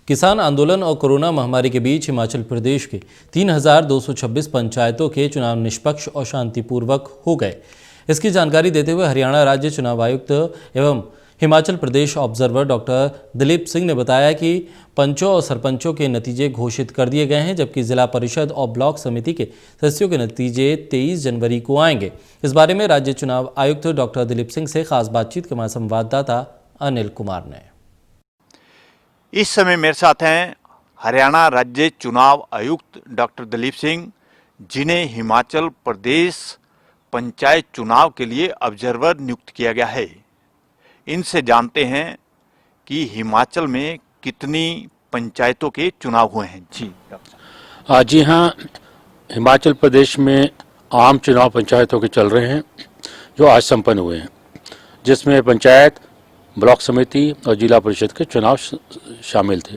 किसान आंदोलन और कोरोना महामारी के बीच हिमाचल प्रदेश के 3,226 पंचायतों के चुनाव निष्पक्ष और शांतिपूर्वक हो गए। इसकी जानकारी देते हुए हरियाणा राज्य चुनाव आयुक्त एवं हिमाचल प्रदेश ऑब्जर्वर डॉक्टर दिलीप सिंह ने बताया कि पंचों और सरपंचों के नतीजे घोषित कर दिए गए हैं, जबकि जिला परिषद और ब्लॉक समिति के सदस्यों के नतीजे 23 जनवरी को आएंगे। इस बारे में राज्य चुनाव आयुक्त डॉक्टर दिलीप सिंह से खास बातचीत के हमारे संवाददाता अनिल कुमार ने। इस समय मेरे साथ हैं हरियाणा राज्य चुनाव आयुक्त डॉक्टर दिलीप सिंह, जिन्हें हिमाचल प्रदेश पंचायत चुनाव के लिए ऑब्जर्वर नियुक्त किया गया है। इनसे जानते हैं कि हिमाचल में कितनी पंचायतों के चुनाव हुए हैं। जी हाँ, हिमाचल प्रदेश में आम चुनाव पंचायतों के चल रहे हैं जो आज संपन्न हुए हैं, जिसमें पंचायत, ब्लॉक समिति और जिला परिषद के चुनाव शामिल थे।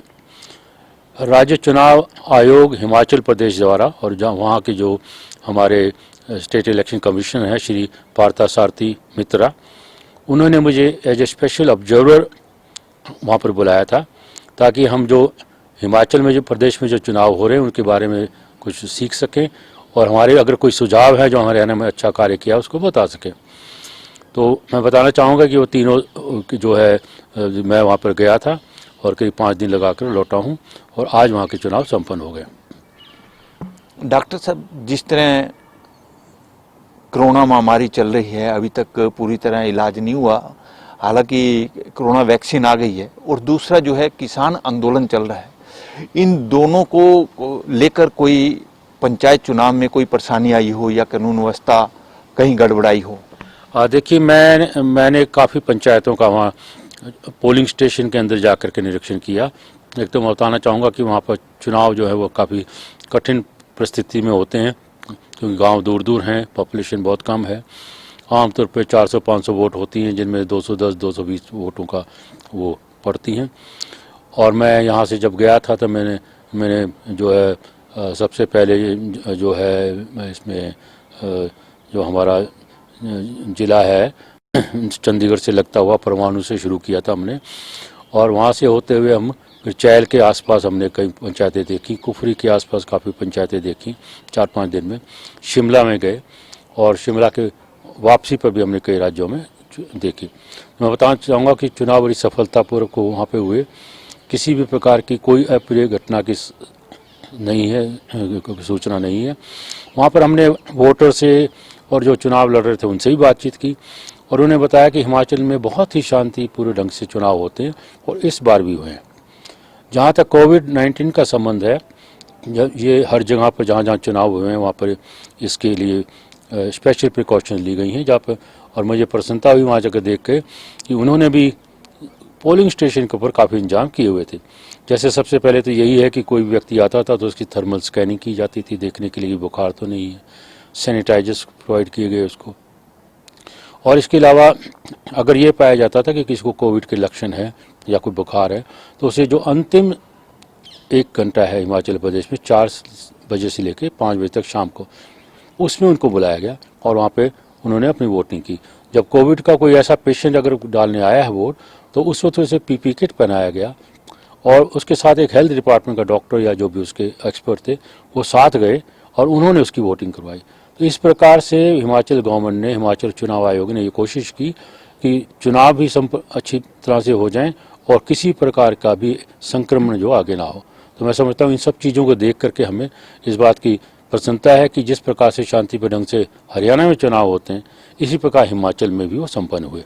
राज्य चुनाव आयोग हिमाचल प्रदेश द्वारा और वहाँ के जो हमारे स्टेट इलेक्शन कमीशनर हैं श्री पार्थसारथी मित्रा, उन्होंने मुझे एज ए स्पेशल ऑब्जर्वर वहाँ पर बुलाया था, ताकि हम जो हिमाचल में जो प्रदेश में जो चुनाव हो रहे हैं उनके बारे में कुछ सीख सकें और हमारे अगर कोई सुझाव है जो हरियाणा में अच्छा कार्य किया उसको बता सकें। तो मैं बताना चाहूँगा कि वो तीनों जो है मैं वहाँ पर गया था और करीब 5 दिन लगाकर लौटा हूँ और आज वहाँ के चुनाव संपन्न हो गए। डॉक्टर साहब, जिस तरह कोरोना महामारी चल रही है, अभी तक पूरी तरह इलाज नहीं हुआ, हालांकि कोरोना वैक्सीन आ गई है, और दूसरा जो है किसान आंदोलन चल रहा है, इन दोनों को लेकर कोई पंचायत चुनाव में कोई परेशानी आई हो या कानून व्यवस्था कहीं गड़बड़ाई हो? देखिए, मैंने काफ़ी पंचायतों का वहाँ पोलिंग स्टेशन के अंदर जाकर के निरीक्षण किया। एक तो मैं बताना चाहूँगा कि वहाँ पर चुनाव जो है वो काफ़ी कठिन परिस्थिति में होते हैं, क्योंकि गांव दूर दूर हैं, पॉपुलेशन बहुत कम है। आमतौर पर 400-500 वोट होती हैं, जिनमें 210-220 वोटों का वो पड़ती हैं। और मैं यहाँ से जब गया था तो मैंने जो है सबसे पहले जो है इसमें जो हमारा जिला है चंडीगढ़ से लगता हुआ परवाणू से शुरू किया था हमने, और वहाँ से होते हुए हम फिर चैल के आसपास हमने कई पंचायतें देखी, कुफरी के आसपास काफ़ी पंचायतें देखी 4-5 दिन में। शिमला में गए और शिमला के वापसी पर भी हमने कई राज्यों में देखी। मैं बताना चाहूँगा कि चुनाव बड़ी सफलतापूर्वक वहाँ पे हुए, किसी भी प्रकार की कोई अप्रिय घटना की नहीं है, सूचना नहीं है। वहाँ पर हमने वोटर से और जो चुनाव लड़ रहे थे उनसे भी बातचीत की और उन्हें बताया कि हिमाचल में बहुत ही शांतिपूर्ण ढंग से चुनाव होते हैं और इस बार भी हुए हैं। जहाँ तक कोविड-19 का संबंध है, ये हर जगह पर जहाँ जहाँ चुनाव हुए हैं वहाँ पर इसके लिए स्पेशल प्रिकॉशन ली गई हैं। जहाँ पर और मुझे प्रसन्नता हुई वहाँ जगह देख के कि उन्होंने भी पोलिंग स्टेशन के ऊपर काफ़ी इंतजाम किए हुए थे। जैसे सबसे पहले तो यही है कि कोई व्यक्ति आता था तो उसकी थर्मल स्कैनिंग की जाती थी, देखने के लिए बुखार तो नहीं है। सैनिटाइजर्स प्रोवाइड किए गए उसको, और इसके अलावा अगर ये पाया जाता था कि किसी को कोविड के लक्षण है या कोई बुखार है तो उसे जो अंतिम 1 घंटा है हिमाचल प्रदेश में 4 बजे से लेकर 5 बजे तक शाम को, उसमें उनको बुलाया गया और वहाँ पे उन्होंने अपनी वोटिंग की। जब कोविड का कोई ऐसा पेशेंट अगर डालने आया है वोट तो उस वक्त उसे पीपी किट पहनाया गया और उसके साथ एक हेल्थ डिपार्टमेंट का डॉक्टर या जो भी उसके एक्सपर्ट थे वो साथ गए और उन्होंने उसकी वोटिंग करवाई। तो इस प्रकार से हिमाचल गवर्नमेंट ने, हिमाचल चुनाव आयोग ने ये कोशिश की कि चुनाव भी अच्छी तरह से हो जाएं और किसी प्रकार का भी संक्रमण जो आगे ना हो। तो मैं समझता हूँ इन सब चीज़ों को देख करके हमें इस बात की प्रसन्नता है कि जिस प्रकार से शांतिपूर्ण ढंग से हरियाणा में चुनाव होते हैं, इसी प्रकार हिमाचल में भी वो संपन्न हुए।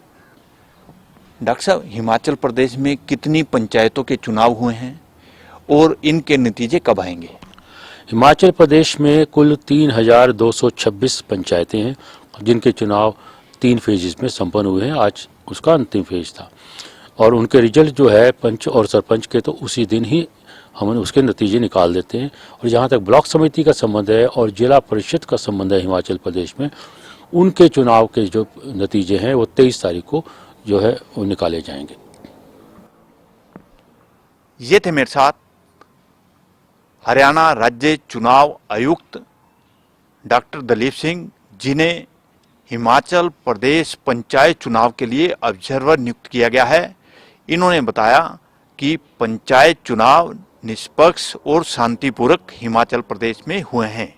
डॉक्टर साहब, हिमाचल प्रदेश में कितनी पंचायतों के चुनाव हुए हैं और इनके नतीजे कब आएंगे? हिमाचल प्रदेश में कुल 3,226 पंचायतें हैं, जिनके चुनाव 3 फेजेस में संपन्न हुए हैं। आज उसका अंतिम फेज था और उनके रिजल्ट जो है पंच और सरपंच के तो उसी दिन ही हम उसके नतीजे निकाल देते हैं। और जहाँ तक ब्लॉक समिति का संबंध है और जिला परिषद का संबंध है हिमाचल प्रदेश में, उनके चुनाव के जो नतीजे हैं वो 23 तारीख को जो है वो निकाले जाएंगे। ये थे मेरे साथ हरियाणा राज्य चुनाव आयुक्त डॉक्टर दिलीप सिंह, जिन्हें हिमाचल प्रदेश पंचायत चुनाव के लिए ऑब्जर्वर नियुक्त किया गया है। इन्होंने बताया कि पंचायत चुनाव निष्पक्ष और शांतिपूर्वक हिमाचल प्रदेश में हुए हैं।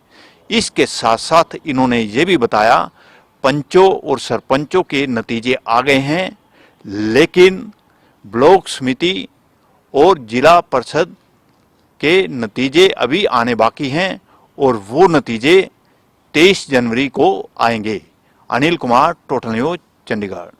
इसके साथ साथ इन्होंने ये भी बताया पंचों और सरपंचों के नतीजे आ गए हैं, लेकिन ब्लॉक समिति और जिला परिषद के नतीजे अभी आने बाकी हैं और वो नतीजे 23 जनवरी को आएंगे। Anil Kumar, total news, Chandigarh.